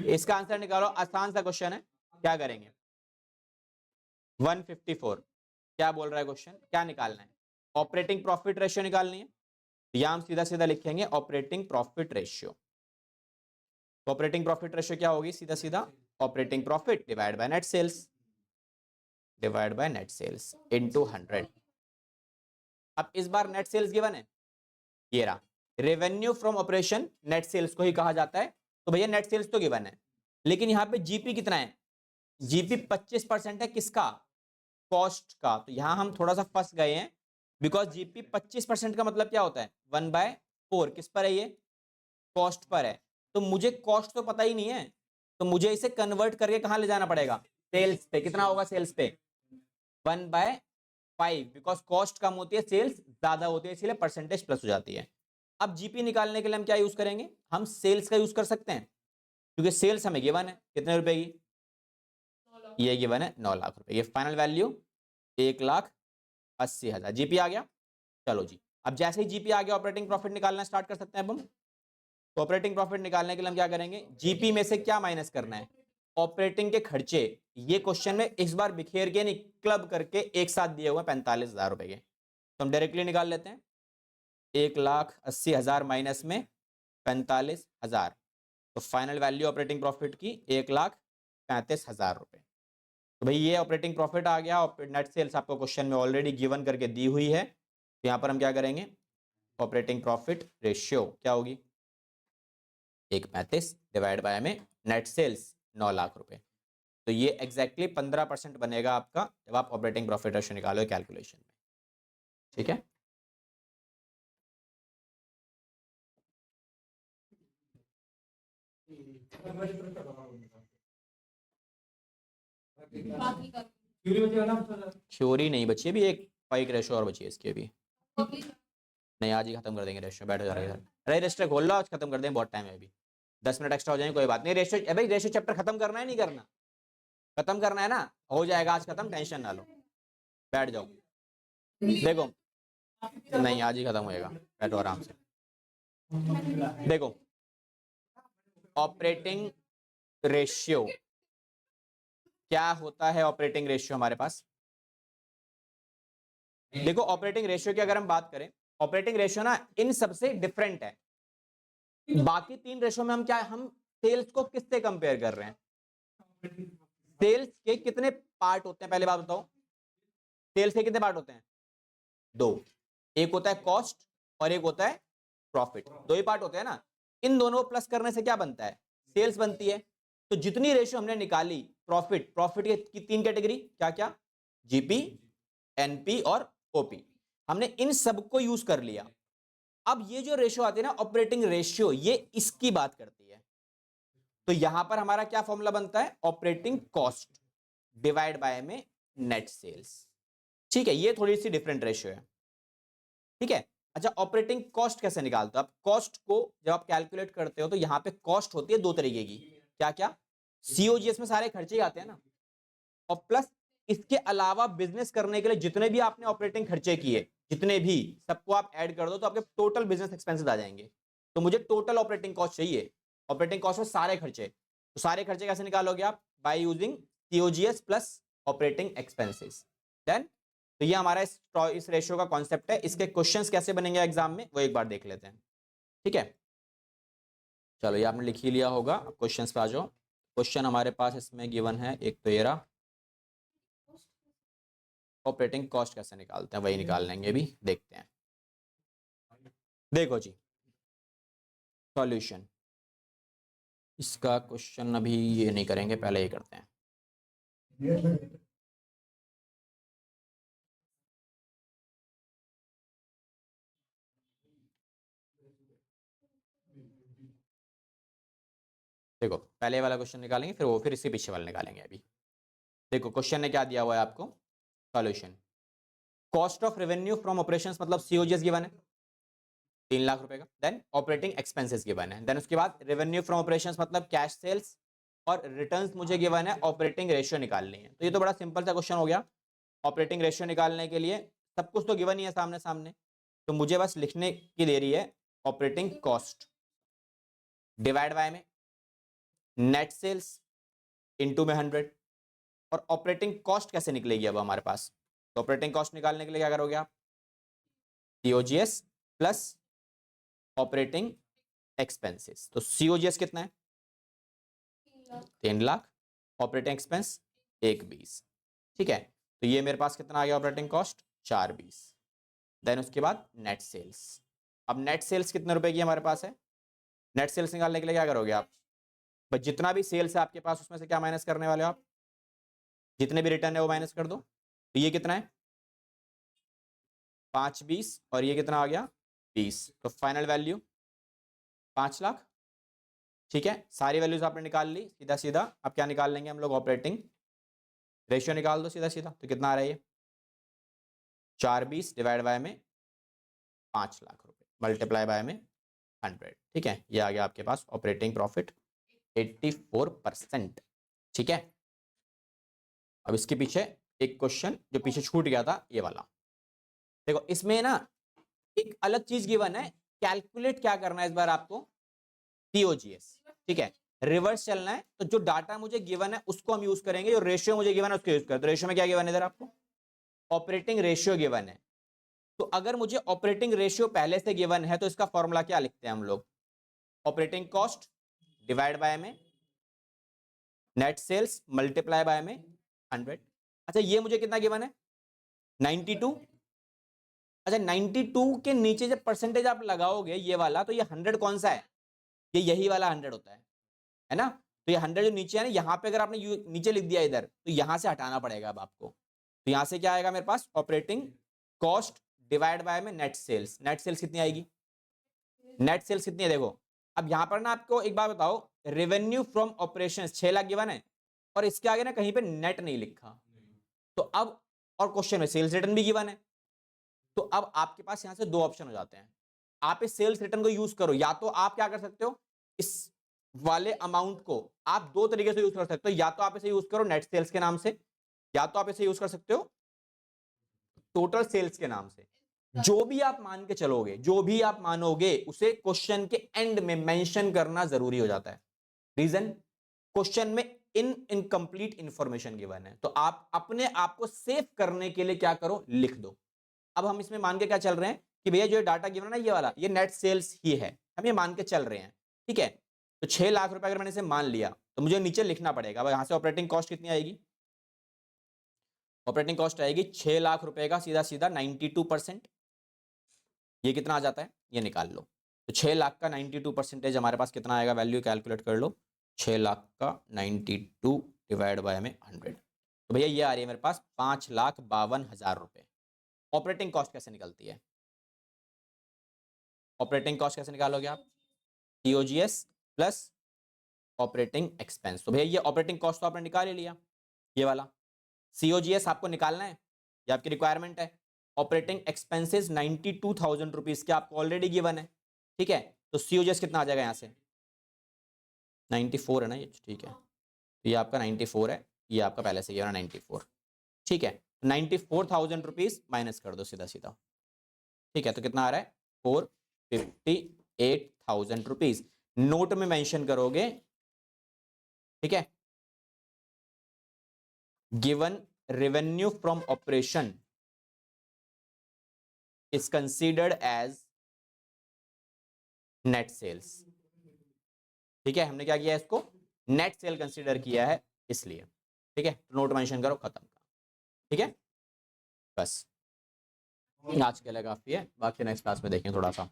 इसका आंसर निकालो। आसान सा क्वेश्चन है, क्या करेंगे? 154, क्या बोल रहा है क्वेश्चन? क्या निकालना है? ऑपरेटिंग प्रॉफिट रेशियो निकालनी है। यहां हम सीधा सीधा लिखेंगे operating profit ratio. Operating profit ratio क्या होगी? सीधा सीधा operating profit divide by net sales. Divide by net sales into 100। अब इस बार नेट सेल्स गिवन है, ये रहा revenue from operation, net sales को ही कहा जाता है। तो भैया नेट सेल्स तो गिवन है, लेकिन यहाँ पे जीपी कितना है, जीपी 25% है किसका, कॉस्ट का। तो यहाँ हम थोड़ा सा फंस गए हैं, बिकॉज जीपी 25% का मतलब क्या होता है, 1/4 किस पर है, ये कॉस्ट पर है। तो मुझे कॉस्ट तो पता ही नहीं है, तो मुझे इसे कन्वर्ट करके कहाँ ले जाना पड़ेगा, सेल्स पे। कितना होगा सेल्स पे, 1/5, बिकॉज कॉस्ट कम होती है, सेल्स ज्यादा होती है, इसलिए परसेंटेज प्लस हो जाती है। अब जीपी निकालने के लिए हम क्या यूज करेंगे, हम सेल्स का यूज कर सकते हैं, क्योंकि सेल्स हमें गिवन है कितने रुपए की, ये गिवन है 9 लाख रुपए। ये फाइनल वैल्यू 1,80,000 जीपी आ गया। चलो जी, अब जैसे ही जीपी आ गया ऑपरेटिंग प्रॉफिट निकालना स्टार्ट कर सकते हैं अब हम। तो ऑपरेटिंग प्रॉफिट निकालने के लिए हम क्या करेंगे, जीपी में से क्या माइनस करना है, ऑपरेटिंग के खर्चे। ये क्वेश्चन में इस बार बिखेर के नहीं, क्लब करके एक साथ दिए हुए 45,000 रुपए के, तो हम डायरेक्टली निकाल लेते हैं। 1,80,000 माइनस में 45,000, तो फाइनल वैल्यू ऑपरेटिंग प्रॉफिट की 1,35,000 रुपए। तो भाई ये ऑपरेटिंग प्रॉफिट आ गया। नेट सेल्स आपको क्वेश्चन में ऑलरेडी गिवन करके दी हुई है, तो यहाँ पर हम क्या करेंगे, ऑपरेटिंग प्रॉफिट रेशियो क्या होगी, 1,35 डिवाइड बाय में नेट सेल्स 9 लाख रुपए। तो ये एग्जैक्टली 15% बनेगा आपका जब आप ऑपरेटिंग प्रॉफिट रेशियो निकालो कैलकुलेशन में। ठीक है, थ्योरी नहीं बची अभी, एक पाइक रेशियो और बची है इसकी अभी। नहीं आज ही खत्म कर देंगे रेशियो, बैठ जा रहा है। अरे रेशियो खोल लो, आज खत्म कर देंगे, बहुत टाइम है अभी, 10 मिनट एक्स्ट्रा हो जाएंगे, कोई बात नहीं। रेशियो भाई, रेशियो चैप्टर खत्म करना है नहीं करना, खत्म करना है ना, हो जाएगा आज खत्म, टेंशन ना लो, बैठ जाओ। देखो नहीं आज ही खत्म होएगा, बैठो आराम से। देखो ऑपरेटिंग रेशियो क्या होता है, ऑपरेटिंग रेशियो हमारे पास देखो, ऑपरेटिंग रेशियो की अगर हम बात करें, ऑपरेटिंग रेशियो ना इन सबसे डिफरेंट है। बाकी 3 रेशियो में हम क्या, हम सेल्स को किससे कंपेयर कर रहे हैं, सेल्स के कितने पार्ट होते हैं, पहले बात बताओ, सेल्स के कितने पार्ट होते हैं, 2, एक होता है कॉस्ट और एक होता है प्रॉफिट, 2 ही पार्ट होते हैं ना। इन दोनों को प्लस करने से क्या बनता है, सेल्स बनती है। तो जितनी रेशियो हमने निकाली प्रॉफिट, प्रॉफिट की 3 कैटेगरी क्या क्या, जीपी, एनपी और ओपी, हमने इन सबको यूज कर लिया। अब ये जो रेशियो आती है ना ऑपरेटिंग रेशियो, ये इसकी बात करती है। तो यहां पर हमारा क्या फॉर्मूला बनता है, ऑपरेटिंग कॉस्ट डिवाइड बाय में नेट सेल्स। ठीक है, ये थोड़ी सी डिफरेंट रेशियो है। ठीक है, अच्छा ऑपरेटिंग कॉस्ट कैसे निकालते हो आप, कॉस्ट को जब आप कैलकुलेट करते हो तो यहां पे कॉस्ट होती है 2 तरीके की, क्या क्या, सीओजीएस में सारे खर्चे ही आते हैं ना, और प्लस इसके अलावा बिजनेस करने के लिए जितने भी आपने ऑपरेटिंग खर्चे किए, जितने भी, सबको आप ऐड कर दो तो आपके टोटल बिजनेस एक्सपेंसेस आ जाएंगे। तो मुझे टोटल ऑपरेटिंग कॉस्ट चाहिए, ऑपरेटिंग कॉस्ट में सारे खर्चे। तो सारे खर्चे कैसे निकालोगे आप, by using COGS plus operating expenses. Then तो ये हमारा इस रेशियो का कॉन्सेप्ट है। इसके क्वेश्चंस कैसे बनेंगे एग्जाम में वो एक बार देख लेते हैं। ठीक है, चलो ये आपने लिख ही लिया होगा, अब क्वेश्चंस पे आ जाओ। क्वेश्चन हमारे पास इसमें गिवन है, एक तो ये रहा, ऑपरेटिंग कॉस्ट कैसे निकालते हैं वही निकाल लेंगे, अभी देखते हैं। देखो जी सॉल्यूशन, इसका क्वेश्चन अभी ये नहीं करेंगे, पहले ये करते हैं। देखो पहले वाला क्वेश्चन निकालेंगे, फिर इसके पीछे वाला निकालेंगे अभी। देखो क्वेश्चन ने क्या दिया हुआ है आपको, solution, cost of revenue from operations मतलब सीओजीएस गिवन है 3 लाख रुपए का। देन ऑपरेटिंग एक्सपेंसेस गिवन है, देन उसके बाद रेवेन्यू फ्रॉम ऑपरेशंस मतलब कैश सेल्स, और रिटर्न्स मुझे गिवन है, ऑपरेटिंग रेशियो निकालनी है। तो ये तो बड़ा सिंपल सा क्वेश्चन हो गया। ऑपरेटिंग रेशियो निकालने के लिए सब कुछ तो गिवन ही है सामने सामने, तो मुझे बस लिखने की देरी है, ऑपरेटिंग कॉस्ट डिवाइड बाय में नेट सेल्स इनटू में 100। और ऑपरेटिंग कॉस्ट कैसे निकलेगी अब हमारे पास, तो ऑपरेटिंग कॉस्ट निकालने के लिए क्या करोगे आप, सीओजीएस प्लस ऑपरेटिंग एक्सपेंसेस। तो सीओजीएस कितना है, 3 लाख, ऑपरेटिंग एक्सपेंस 1,20। ठीक है, तो ये मेरे पास कितना आ गया ऑपरेटिंग कॉस्ट 420। देन उसके बाद नेट सेल्स। अब नेट सेल्स कितने रुपए की हमारे पास है? नेट सेल्स निकालने के लिए क्या करोगे आप? बस जितना भी सेल्स है आपके पास उसमें से क्या माइनस करने वाले हो आप? जितने भी रिटर्न है वो माइनस कर दो। तो ये कितना है? 520 और ये कितना आ गया 20। तो फाइनल वैल्यू 5 लाख। ठीक है, सारी वैल्यूज आपने निकाल ली। सीधा सीधा अब क्या निकाल लेंगे हम लोग? ऑपरेटिंग रेशियो निकाल दो सीधा सीधा। तो कितना आ रहा है ये? 420 डिवाइड बाय में 5 लाख रुपए मल्टीप्लाई बाय में 100। ठीक है, ये आ गया आपके पास ऑपरेटिंग प्रॉफिट 84%। ठीक है, अब इसके पीछे एक क्वेश्चन जो पीछे छूट गया था, ये वाला देखो। इसमें ना एक अलग चीज गिवन है, कैलकुलेट क्या करना है इस बार आपको? सीओजीएस। ठीक है, रिवर्स चलना है। तो जो डाटा मुझे गिवन है उसको हम यूज करेंगे, जो रेशियो मुझे गिवन है उसको यूज करें। तो रेशियो में क्या गिवन है इधर आपको? ऑपरेटिंग रेशियो गिवन है। तो अगर मुझे ऑपरेटिंग रेशियो पहले से गिवन है तो इसका फॉर्मूला क्या लिखते हैं हम लोग? ऑपरेटिंग कॉस्ट डिवाइड बाय में नेट सेल्स मल्टीप्लाई बाय में 100। अच्छा, ये मुझे कितना गिवन है? 92। अच्छा, 92 के नीचे जब परसेंटेज आप लगाओगे ये वाला, तो ये 100 कौन सा है? ये यही वाला 100 होता है ना? तो ये 100 जो नीचे है ना, यहाँ पे अगर आपने नीचे लिख दिया इधर, तो यहाँ से हटाना पड़ेगा अब आपको। तो यहाँ से क्या आएगा मेरे पास? ऑपरेटिंग कॉस्ट डिवाइड बाय में नेट सेल्स। नेट सेल्स कितनी आएगी? नेट सेल्स कितनी है देखो। अब यहाँ पर ना आपको एक बात बताओ, revenue from operation 6 lakh given है और इसके आगे ना कहीं पे नेट नहीं लिखा। तो अब और क्वेश्चन में सेल्स रिटर्न भी गिवन है। तो अब आपके पास यहां से दो ऑप्शन हो जाते हैं। आप इस सेल्स रिटर्न को यूज करो, या तो आप क्या कर सकते हो, इस वाले अमाउंट को आप दो तरीके से यूज कर सकते हो। या तो आप इसे यूज करो नेट सेल्स के नाम से, या तो आप इसे यूज कर सकते हो टोटल सेल्स के नाम से। जो भी आप मान के चलोगे, जो भी आप मानोगे, उसे क्वेश्चन के एंड में मेंशन करना जरूरी हो जाता है। रीजन, क्वेश्चन में इनकंप्लीट इंफॉर्मेशन गिवन है, तो आप अपने आप को सेव करने के लिए क्या करो, लिख दो। अब हम इसमें मान के क्या चल रहे हैं कि भैया जो डाटा गिवन है ना, ये वाला, ये नेट सेल्स ही है, हम ये मान के चल रहे हैं। ठीक है, तो 6 लाख रुपए अगर मैंने इसे मान लिया तो मुझे नीचे लिखना पड़ेगा। अब यहां से ऑपरेटिंग कॉस्ट कितनी आएगी? ऑपरेटिंग कॉस्ट आएगी 6 लाख रुपए का सीधा सीधा 92%। ये कितना आ जाता है ये निकाल लो। तो 6 लाख का 92% हमारे पास कितना आएगा? वैल्यू कैलकुलेट कर लो। 6 लाख का 92 डिवाइड बाय में 100। तो भैया ये आ रही है मेरे पास 5,52,000 रुपए। ऑपरेटिंग कॉस्ट कैसे निकलती है? ऑपरेटिंग कॉस्ट कैसे निकालोगे आप? COGS plus operating expense. तो भैया ये ऑपरेटिंग कॉस्ट तो आपने निकाल ही लिया, ये वाला। सीओजीएस आपको निकालना है, ये आपकी रिक्वायरमेंट है। ऑपरेटिंग एक्सपेंसेस 92,000 रुपीज के आपको ऑलरेडी गिवन है। ठीक है, तो सीओजीएस कितना आ जाएगा यहाँ से? 94 है ना ये? ठीक है, तो ये आपका 94 है, ये आपका पहले से गिवन है 94। ठीक है, 94,000 रुपीज माइनस कर दो सीधा सीधा। ठीक है, तो कितना आ रहा है? 458,000 रुपीज नोट में मेंशन करोगे। ठीक है, given revenue from operation is considered as net sales. ठीक है, हमने क्या किया है, इसको नेट सेल कंसीडर किया है इसलिए। ठीक है, नोट मेंशन करो, खत्म। ठीक है, बस आज के लिए काफी है, बाकी नेक्स्ट क्लास में देखें थोड़ा सा।